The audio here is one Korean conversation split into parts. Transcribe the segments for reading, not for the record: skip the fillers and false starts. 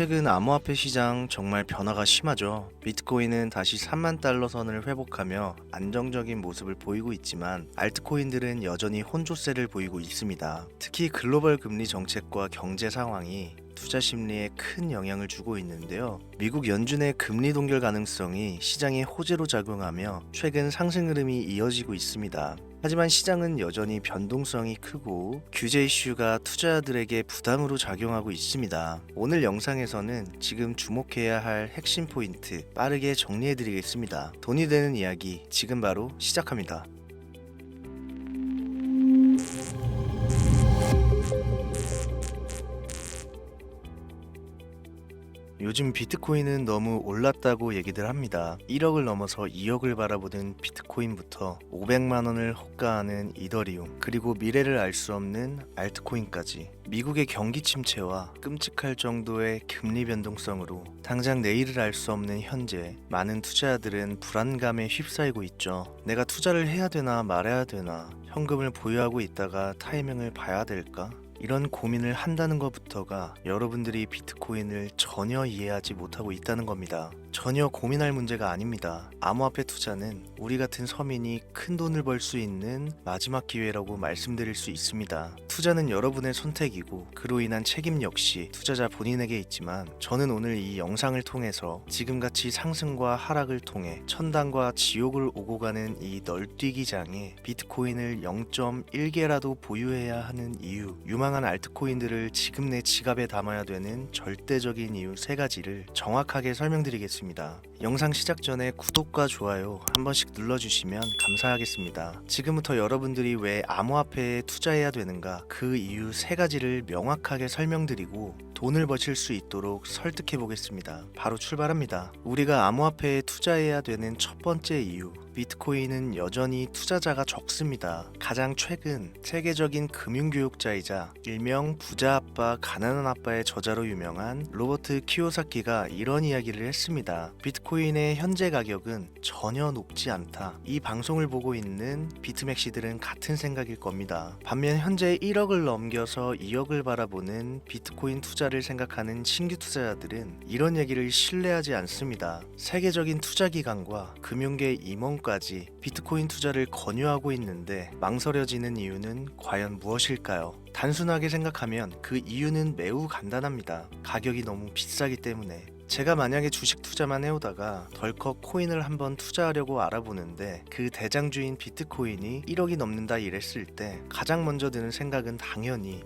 최근 암호화폐 시장 정말 변화가 심하죠. 비트코인은 다시 3만 달러 선을 회복하며 안정적인 모습을 보이고 있지만 알트코인들은 여전히 혼조세를 보이고 있습니다. 특히 글로벌 금리 정책과 경제 상황이 투자 심리에 큰 영향을 주고 있는데요. 미국 연준의 금리 동결 가능성이 시장에 호재로 작용하며 최근 상승 흐름이 이어지고 있습니다. 하지만 시장은 여전히 변동성이 크고 규제 이슈가 투자자들에게 부담으로 작용하고 있습니다. 오늘 영상에서는 지금 주목해야 할 핵심 포인트 빠르게 정리해드리겠습니다. 돈이 되는 이야기 지금 바로 시작합니다. 요즘 비트코인은 너무 올랐다고 얘기들 합니다. 1억을 넘어서 2억을 바라보는 비트코인부터 500만 원을 호가하는 이더리움, 그리고 미래를 알 수 없는 알트코인까지 미국의 경기 침체와 끔찍할 정도의 금리 변동성으로 당장 내일을 알 수 없는 현재, 많은 투자자들은 불안감에 휩싸이고 있죠. 내가 투자를 해야 되나 말아야 되나, 현금을 보유하고 있다가 타이밍을 봐야 될까? 이런 고민을 한다는 것부터가 여러분들이 비트코인을 전혀 이해하지 못하고 있다는 겁니다. 전혀 고민할 문제가 아닙니다. 암호화폐 투자는 우리 같은 서민이 큰 돈을 벌 수 있는 마지막 기회라고 말씀드릴 수 있습니다. 투자는 여러분의 선택이고 그로 인한 책임 역시 투자자 본인에게 있지만, 저는 오늘 이 영상을 통해서 지금같이 상승과 하락을 통해 천당과 지옥을 오고 가는 이 널뛰기장에 비트코인을 0.1개라도 보유해야 하는 이유, 유망한 알트코인들을 지금 내 지갑에 담아야 되는 절대적인 이유 3가지를 정확하게 설명드리겠습니다. 영상 시작 전에 구독과 좋아요 한 번씩 눌러주시면 감사하겠습니다. 지금부터 여러분들이 왜 암호화폐에 투자해야 되는가, 그 이유 3가지를 명확하게 설명드리고 돈을 버실 수 있도록 설득해 보겠습니다. 바로 출발합니다. 우리가 암호화폐에 투자해야 되는 첫 번째 이유, 비트코인은 여전히 투자자가 적습니다. 가장 최근 세계적인 금융교육자이자 일명 부자 아빠 가난한 아빠의 저자로 유명한 로버트 키요사키가 이런 이야기를 했습니다. 비트코인의 현재 가격은 전혀 높지 않다. 이 방송을 보고 있는 비트맥시들은 같은 생각일 겁니다. 반면 현재 1억을 넘겨서 2억을 바라보는 비트코인 투자를 생각하는 신규 투자자들은 이런 얘기를 신뢰하지 않습니다. 세계적인 투자기관과 금융계 임원까지 비트코인 투자를 권유하고 있는데 망설여지는 이유는 과연 무엇일까요? 단순하게 생각하면 그 이유는 매우 간단합니다. 가격이 너무 비싸기 때문에. 제가 만약에 주식 투자만 해오다가 덜컥 코인을 한번 투자하려고 알아보는데 그 대장주인 비트코인이 1억이 넘는다 이랬을 때 가장 먼저 드는 생각은 당연히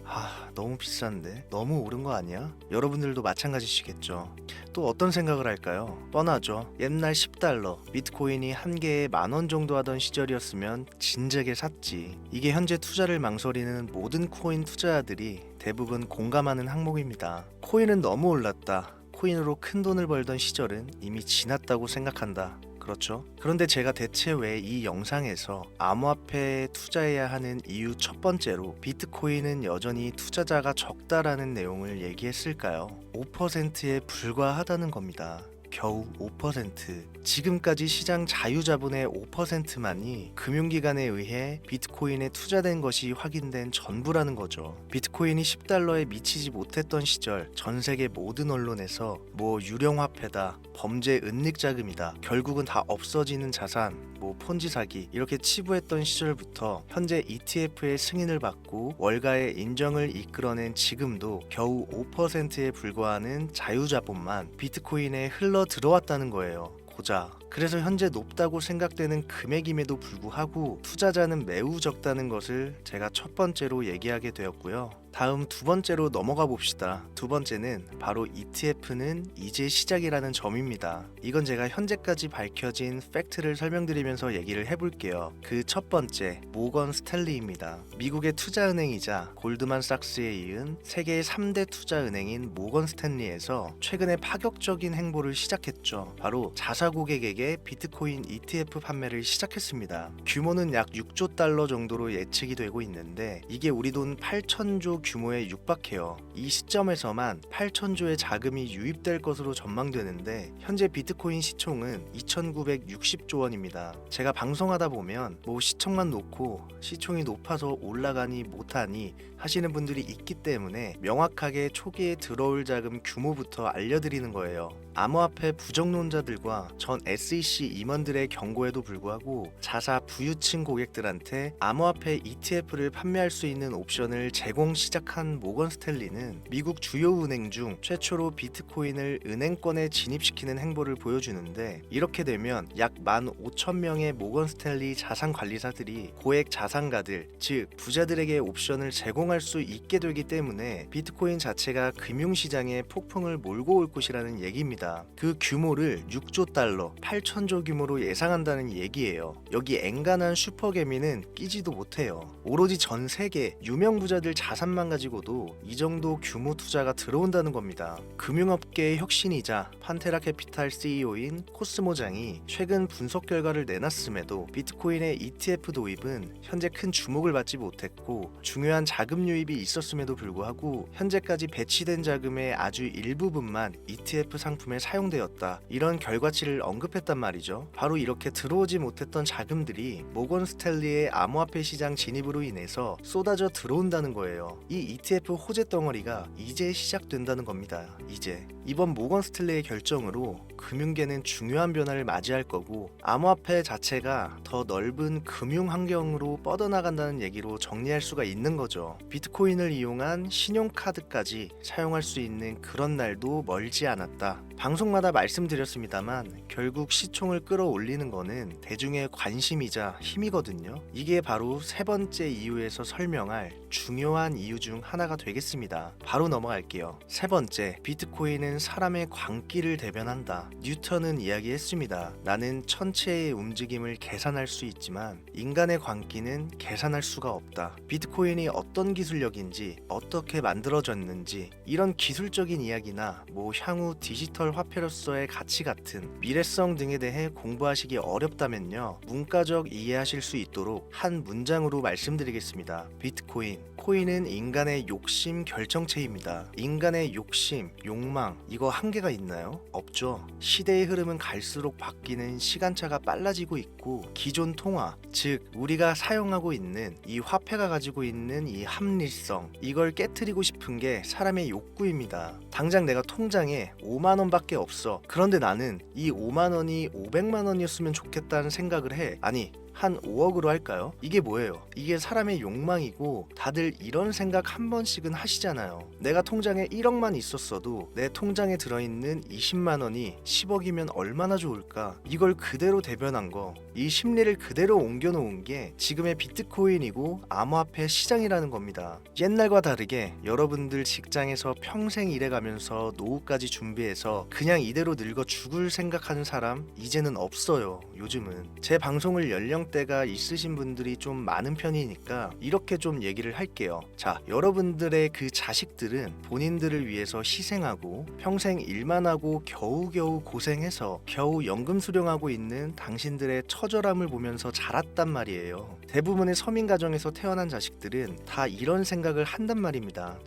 너무 비싼데? 너무 오른 거 아니야? 여러분들도 마찬가지시겠죠. 또 어떤 생각을 할까요? 뻔하죠. 옛날 10달러, 비트코인이 한 개에 10,000원 정도 하던 시절이었으면 진작에 샀지. 이게 현재 투자를 망설이는 모든 코인 투자자들이 대부분 공감하는 항목입니다. 코인은 너무 올랐다. 코인으로 큰 돈을 벌던 시절은 이미 지났다고 생각한다. 그렇죠? 그런데 제가 대체 왜 이 영상에서 암호화폐에 투자해야 하는 이유 첫 번째로 비트코인은 여전히 투자자가 적다라는 내용을 얘기했을까요? 5%에 불과하다는 겁니다. 겨우 5%. 지금까지 시장 자유자본의 5%만이 금융기관에 의해 비트코인에 투자된 것이 확인된 전부라는 거죠. 비트코인이 10달러에 미치지 못했던 시절 전 세계 모든 언론에서 유령화폐다, 범죄 은닉자금이다, 결국은 다 없어지는 자산, 폰지 사기 이렇게 치부했던 시절부터 현재 ETF의 승인을 받고 월가의 인정을 이끌어낸 지금도 겨우 5%에 불과하는 자유자본만 비트코인에 흘러 들어왔다는 거예요. 고작. 그래서 현재 높다고 생각되는 금액임에도 불구하고 투자자는 매우 적다는 것을 제가 첫 번째로 얘기하게 되었고요. 다음 두 번째로 넘어가 봅시다. 두 번째는 바로 ETF는 이제 시작이라는 점입니다. 이건 제가 현재까지 밝혀진 팩트를 설명드리면서 얘기를 해볼게요. 그 첫 번째, 모건 스탠리입니다. 미국의 투자은행이자 골드만삭스에 이은 세계의 3대 투자은행인 모건 스탠리에서 최근에 파격적인 행보를 시작했죠. 바로 자사 고객에게 가격의 비트코인 ETF 판매를 시작했습니다. 규모는 약 6조 달러 정도로 예측이 되고 있는데 이게 우리 돈 8천조 규모에 육박해요. 이 시점에서만 8천조의 자금이 유입될 것으로 전망되는데 현재 비트코인 시총은 2,960조 원입니다. 제가 방송하다 보면 뭐 시총만 놓고 시총이 높아서 올라가니 못하니 하시는 분들이 있기 때문에 명확하게 초기에 들어올 자금 규모부터 알려드리는 거예요. 암호화폐 부정론자들과 전 SEC 임원들의 경고에도 불구하고 자사 부유층 고객들한테 암호화폐 ETF를 판매할 수 있는 옵션을 제공 시작한 모건 스탠리는 미국 주요 은행 중 최초로 비트코인을 은행권에 진입시키는 행보를 보여주는데 이렇게 되면 약 15,000명의 모건 스탠리 자산 관리사들이 고액 자산가들, 즉 부자들에게 옵션을 제공할 수 있게 되기 때문에 비트코인 자체가 금융시장에 폭풍을 몰고 올 것이라는 얘기입니다. 그 규모를 6조 달러, 8천조 규모로 예상한다는 얘기예요. 여기 엔간한 슈퍼개미는 끼지도 못해요. 오로지 전 세계 유명 부자들 자산만 가지고도 이 정도 규모 투자가 들어온다는 겁니다. 금융업계의 혁신이자 판테라 캐피탈 CEO인 코스모장이 최근 분석 결과를 내놨음에도 비트코인의 ETF 도입은 현재 큰 주목을 받지 못했고 중요한 자금 유입이 있었음에도 불구하고 현재까지 배치된 자금의 아주 일부분만 ETF 상품에 사용되었다. 이런 결과치를 언급했단 말이죠. 바로 이렇게 들어오지 못했던 자금들이 모건 스탠리의 암호화폐 시장 진입으로 인해서 쏟아져 들어온다는 거예요. 이 ETF 호재 덩어리가 이제 시작된다는 겁니다. 이제 이번 모건 스탠리의 결정으로 금융계는 중요한 변화를 맞이할 거고 암호화폐 자체가 더 넓은 금융 환경으로 뻗어나간다는 얘기로 정리할 수가 있는 거죠. 비트코인을 이용한 신용카드까지 사용할 수 있는 그런 날도 멀지 않았다. 방송마다 말씀드렸습니다만 결국 시총을 끌어올리는 거는 대중의 관심이자 힘이거든요. 이게 바로 세 번째 이유에서 설명할 중요한 이유 중 하나가 되겠습니다. 바로 넘어갈게요. 세 번째, 비트코인은 사람의 광기를 대변한다. 뉴턴은 이야기했습니다. 나는 천체의 움직임을 계산할 수 있지만 인간의 광기는 계산할 수가 없다. 비트코인이 어떤 기술력인지 어떻게 만들어졌는지 이런 기술적인 이야기나 뭐 향후 디지털 화폐로서의 가치 같은 미래성 등에 대해 공부하시기 어렵다면요, 문과적 이해하실 수 있도록 한 문장으로 말씀드리겠습니다. 비트코인, 코인은 인간의 욕심 결정체입니다. 인간의 욕심, 욕망, 이거 한계가 있나요? 없죠. 시대의 흐름은 갈수록 바뀌는 시간차가 빨라지고 있고 기존 통화, 즉 우리가 사용하고 있는 이 화폐가 가지고 있는 이 합리성, 이걸 깨트리고 싶은 게 사람의 욕구입니다. 당장 내가 통장에 5만 원밖에 없어. 그런데 나는 이 5만 원이 500만 원이었으면 좋겠다는 생각을 해. 아니, 한 5억으로 할까요? 이게 뭐예요? 이게 사람의 욕망이고 다들 이런 생각 한 번씩은 하시잖아요. 내가 통장에 1억만 있었어도 내 통장에 들어있는 20만 원이 10억이면 얼마나 좋을까? 이걸 그대로 대변한 거, 이 심리를 그대로 옮겨놓은 게 지금의 비트코인이고 암호화폐 시장이라는 겁니다. 옛날과 다르게 여러분들 직장에서 평생 일해가면서 노후까지 준비해서 그냥 이대로 늙어 죽을 생각하는 사람 이제는 없어요. 요즘은 제 방송을 연령대가 있으신 분들이 좀 많은 편이니까 이렇게 좀 얘기를 할게요. 자, 여러분들의 그 자식들은 본인들을 위해서 희생하고 평생 일만 하고 겨우겨우 고생해서 겨우 연금 수령하고 있는 당신들의 처절함을 보면서 자랐단 말이에요. 대부분의 서민 가정에서 태어난 자식들은 다 이런 생각을 한단 말입니다.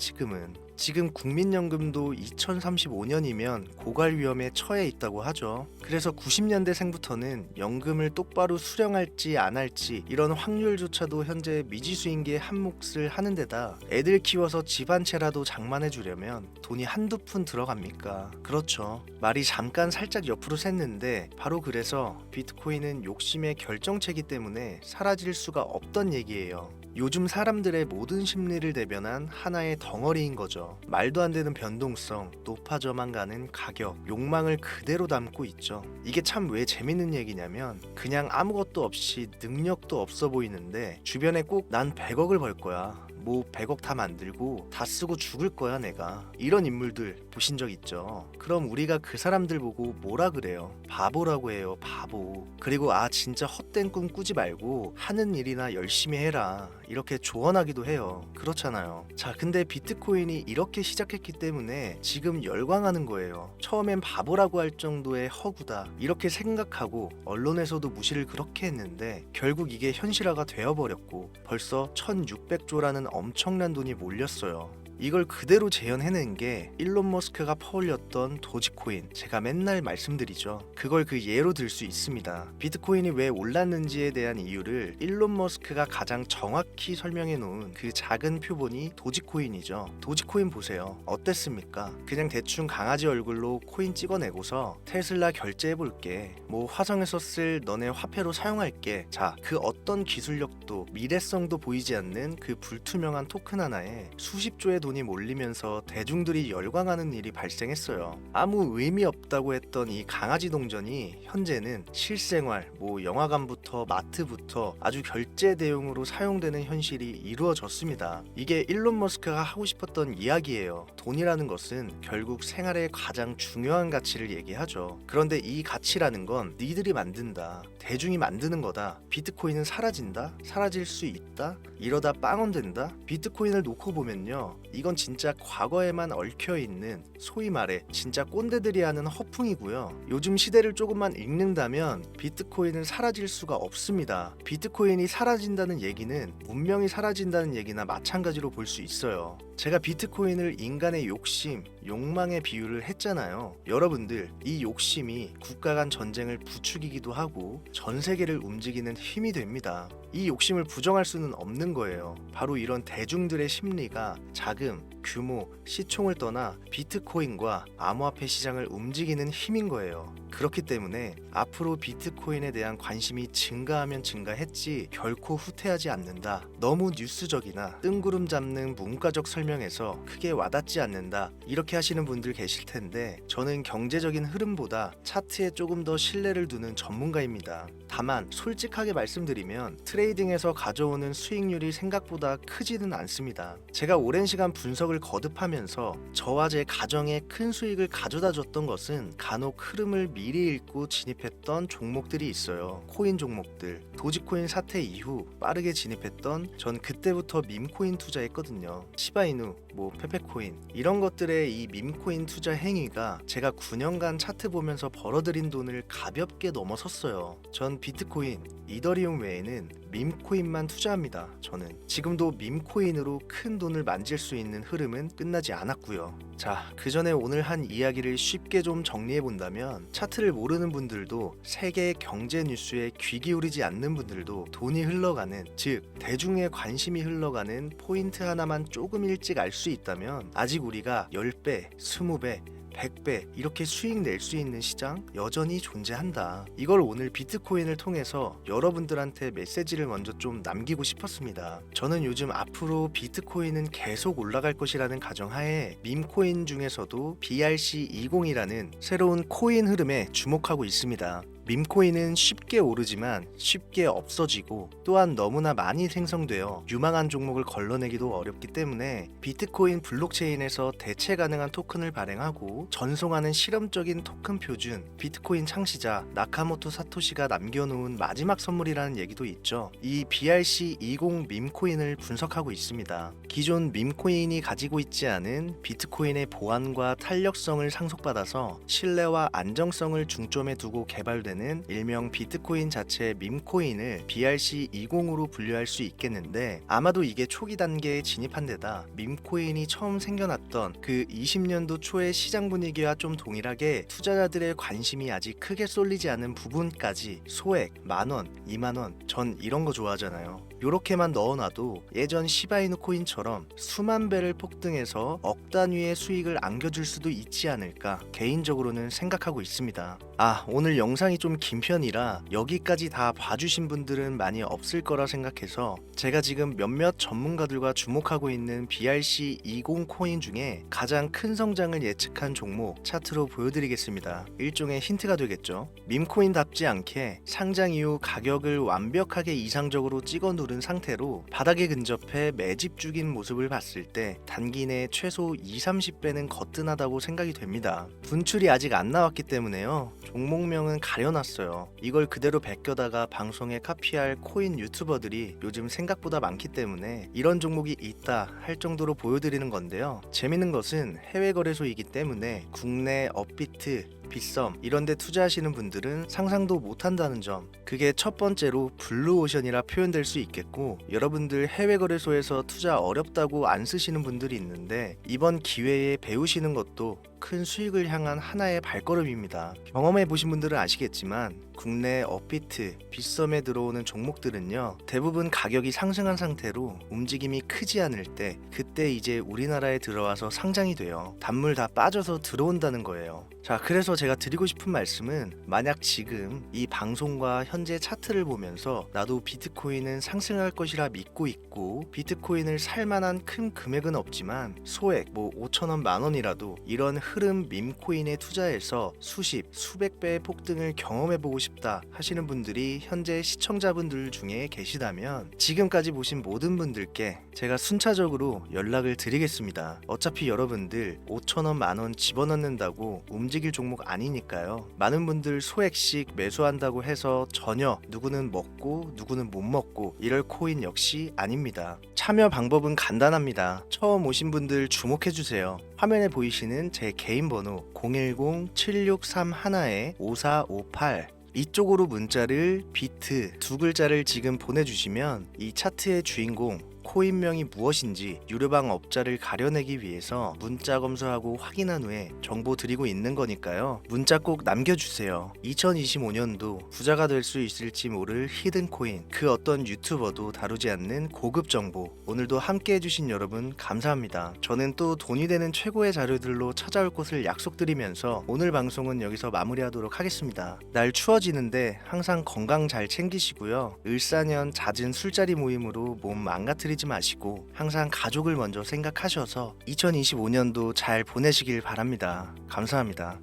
지금 국민연금도 2035년이면 고갈 위험에 처해 있다고 하죠. 그래서 90년대생부터는 연금을 똑바로 수령할지 안 할지 이런 확률조차도 현재 미지수인 게 한 몫을 하는 데다 애들 키워서 집 한 채라도 장만해 주려면 돈이 한두 푼 들어갑니까? 그렇죠. 말이 잠깐 살짝 옆으로 샜는데 바로 그래서 비트코인은 욕심의 결정체이기 때문에 사라질 수가 없던 얘기예요. 요즘 사람들의 모든 심리를 대변한 하나의 덩어리인 거죠. 말도 안 되는 변동성, 높아져만 가는 가격, 욕망을 그대로 담고 있죠. 이게 참 왜 재밌는 얘기냐면 그냥 아무것도 없이 능력도 없어 보이는데 주변에 꼭 난 100억을 벌 거야, 뭐 100억 다 만들고 다 쓰고 죽을 거야 내가. 이런 인물들 보신 적 있죠? 그럼 우리가 그 사람들 보고 뭐라 그래요? 바보라고 해요, 바보. 그리고 진짜 헛된 꿈 꾸지 말고 하는 일이나 열심히 해라, 이렇게 조언하기도 해요. 그렇잖아요. 자, 근데 비트코인이 이렇게 시작했기 때문에 지금 열광하는 거예요. 처음엔 바보라고 할 정도의 허구다 이렇게 생각하고 언론에서도 무시를 그렇게 했는데 결국 이게 현실화가 되어버렸고 벌써 1600조라는 엄청난 돈이 몰렸어요. 이걸 그대로 재현해낸 게 일론 머스크가 퍼올렸던 도지코인, 제가 맨날 말씀드리죠. 그걸 그 예로 들 수 있습니다. 비트코인이 왜 올랐는지에 대한 이유를 일론 머스크가 가장 정확히 설명해 놓은 그 작은 표본이 도지코인이죠. 도지코인 보세요. 어땠습니까? 그냥 대충 강아지 얼굴로 코인 찍어내고서 테슬라 결제해볼게, 뭐 화성에서 쓸 너네 화폐로 사용할게. 자, 그 어떤 기술력도 미래성도 보이지 않는 그 불투명한 토큰 하나에 수십 조의 돈이 몰리면서 대중들이 열광하는 일이 발생했어요. 아무 의미 없다고 했던 이 강아지 동전이 현재는 실생활, 뭐 영화관부터 마트부터 아주 결제 대용으로 사용되는 현실이 이루어졌습니다. 이게 일론 머스크가 하고 싶었던 이야기예요. 돈이라는 것은 결국 생활의 가장 중요한 가치를 얘기하죠. 그런데 이 가치라는 건 니들이 만든다, 대중이 만드는 거다. 비트코인은 사라진다? 사라질 수 있다? 이러다 빵원된다? 비트코인을 놓고 보면요, 이건 진짜 과거에만 얽혀있는 소위 말해 진짜 꼰대들이 하는 허풍이고요. 요즘 시대를 조금만 읽는다면 비트코인은 사라질 수가 없습니다. 비트코인이 사라진다는 얘기는 문명이 사라진다는 얘기나 마찬가지로 볼 수 있어요. 제가 비트코인을 인간의 욕심, 욕망에 비유를 했잖아요. 여러분들, 이 욕심이 국가 간 전쟁을 부추기기도 하고 전 세계를 움직이는 힘이 됩니다. 이 욕심을 부정할 수는 없는 거예요. 바로 이런 대중들의 심리가 자금, 규모, 시총을 떠나 비트코인과 암호화폐 시장을 움직이는 힘인 거예요. 그렇기 때문에 앞으로 비트코인에 대한 관심이 증가하면 증가했지 결코 후퇴하지 않는다. 너무 뉴스적이나 뜬구름 잡는 문과적 설명에서 크게 와닿지 않는다, 이렇게 하시는 분들 계실 텐데 저는 경제적인 흐름보다 차트에 조금 더 신뢰를 두는 전문가입니다. 다만 솔직하게 말씀드리면 트레이딩에서 가져오는 수익률이 생각보다 크지는 않습니다. 제가 오랜 시간 분석을 거듭하면서 저와 제 가정에 큰 수익을 가져다 줬던 것은 간혹 흐름을 미리 읽고 진입했던 종목들이 있어요. 코인 종목들. 도지코인 사태 이후 빠르게 진입했던, 전 그때부터 밈코인 투자했거든요. 시바이누, 뭐 페페코인, 이런 것들의 이 밈코인 투자 행위가 제가 9년간 차트 보면서 벌어들인 돈을 가볍게 넘어섰어요. 전 비트코인, 이더리움 외에는 밈코인만 투자합니다. 저는 지금도 밈코인으로 큰 돈을 만질 수 있는 흐름은 끝나지 않았고요. 자, 그 전에 오늘 한 이야기를 쉽게 좀 정리해 본다면, 차트를 모르는 분들도 세계 경제 뉴스에 귀 기울이지 않는 분들도 돈이 흘러가는, 즉 대중의 관심이 흘러가는 포인트 하나만 조금 일찍 알 수 있다면 아직 우리가 10배, 20배, 100배 이렇게 수익 낼 수 있는 시장 여전히 존재한다. 이걸 오늘 비트코인을 통해서 여러분들한테 메시지를 먼저 좀 남기고 싶었습니다. 저는 요즘 앞으로 비트코인은 계속 올라갈 것이라는 가정하에 밈코인 중에서도 BRC20이라는 새로운 코인 흐름에 주목하고 있습니다. 밈코인은 쉽게 오르지만 쉽게 없어지고 또한 너무나 많이 생성되어 유망한 종목을 걸러내기도 어렵기 때문에 비트코인 블록체인에서 대체 가능한 토큰을 발행하고 전송하는 실험적인 토큰 표준, 비트코인 창시자 나카모토 사토시가 남겨놓은 마지막 선물이라는 얘기도 있죠. 이 BRC20 밈코인을 분석하고 있습니다. 기존 밈코인이 가지고 있지 않은 비트코인의 보안과 탄력성을 상속받아서 신뢰와 안정성을 중점에 두고 개발된 일명 비트코인 자체의 밈코인을 BRC20으로 분류할 수 있겠는데, 아마도 이게 초기 단계에 진입한 데다 밈코인이 처음 생겨났던 그 20년도 초의 시장 분위기와 좀 동일하게 투자자들의 관심이 아직 크게 쏠리지 않은 부분까지 소액, 만원, 2만원, 전 이런 거 좋아하잖아요. 요렇게만 넣어놔도 예전 시바이누 코인처럼 수만 배를 폭등해서 억 단위의 수익을 안겨줄 수도 있지 않을까 개인적으로는 생각하고 있습니다. 오늘 영상이 좀 좀 긴 편이라 여기까지 다 봐주신 분들은 많이 없을 거라 생각해서 제가 지금 몇몇 전문가들과 주목하고 있는 BRC20 코인 중에 가장 큰 성장을 예측한 종목 차트로 보여드리겠습니다. 일종의 힌트가 되겠죠. 밈코인답지 않게 상장 이후 가격을 완벽하게 이상적으로 찍어 누른 상태로 바닥에 근접해 매집 중인 모습을 봤을 때 단기 내 최소 20-30배는 거뜬하다고 생각이 됩니다. 분출이 아직 안 나왔기 때문에요. 종목명은 가려놨어요. 이걸 그대로 베껴다가 방송에 카피할 코인 유튜버들이 요즘 생각보다 많기 때문에 이런 종목이 있다 할 정도로 보여드리는 건데요. 재밌는 것은 해외 거래소이기 때문에 국내 업비트, 빗썸 이런 데 투자하시는 분들은 상상도 못한다는 점, 그게 첫 번째로 블루오션이라 표현될 수 있겠고, 여러분들 해외 거래소에서 투자 어렵다고 안 쓰시는 분들이 있는데 이번 기회에 배우시는 것도 큰 수익을 향한 하나의 발걸음입니다. 경험해 보신 분들은 아시겠지만 국내 업비트, 빗썸에 들어오는 종목들은요, 대부분 가격이 상승한 상태로 움직임이 크지 않을 때, 그때 이제 우리나라에 들어와서 상장이 돼요. 단물 다 빠져서 들어온다는 거예요. 자, 그래서 제가 드리고 싶은 말씀은, 만약 지금 이 방송과 현재 차트를 보면서 나도 비트코인은 상승할 것이라 믿고 있고 비트코인을 살 만한 큰 금액은 없지만 소액 5천원 만원이라도 이런 흐름 밈코인에 투자해서 수십, 수백 배의 폭등을 경험해보고 싶다 하시는 분들이 현재 시청자분들 중에 계시다면 지금까지 보신 모든 분들께 제가 순차적으로 연락을 드리겠습니다. 어차피 여러분들 5천원 만원 집어넣는다고 움직일 종목 아니니까요. 많은 분들 소액씩 매수한다고 해서 전혀 누구는 먹고 누구는 못 먹고 이럴 코인 역시 아닙니다. 참여 방법은 간단합니다. 처음 오신 분들 주목해주세요. 화면에 보이시는 제 개인 번호 010-7631-5458 이쪽으로 문자를 비트 두 글자를 지금 보내주시면 이 차트의 주인공 코인명이 무엇인지 유료방 업자를 가려내기 위해서 문자 검수하고 확인한 후에 정보 드리고 있는 거니까요. 문자 꼭 남겨주세요. 2025년도 부자가 될 수 있을지 모를 히든코인, 그 어떤 유튜버도 다루지 않는 고급 정보, 오늘도 함께 해주신 여러분 감사합니다. 저는 또 돈이 되는 최고의 자료들로 찾아올 곳을 약속드리면서 오늘 방송은 여기서 마무리하도록 하겠습니다. 날 추워지는데 항상 건강 잘 챙기시고요. 을사년 잦은 술자리 모임으로 몸 망가뜨리지 마시고 항상 가족을 먼저 생각하셔서 2025년도 잘 보내시길 바랍니다. 감사합니다.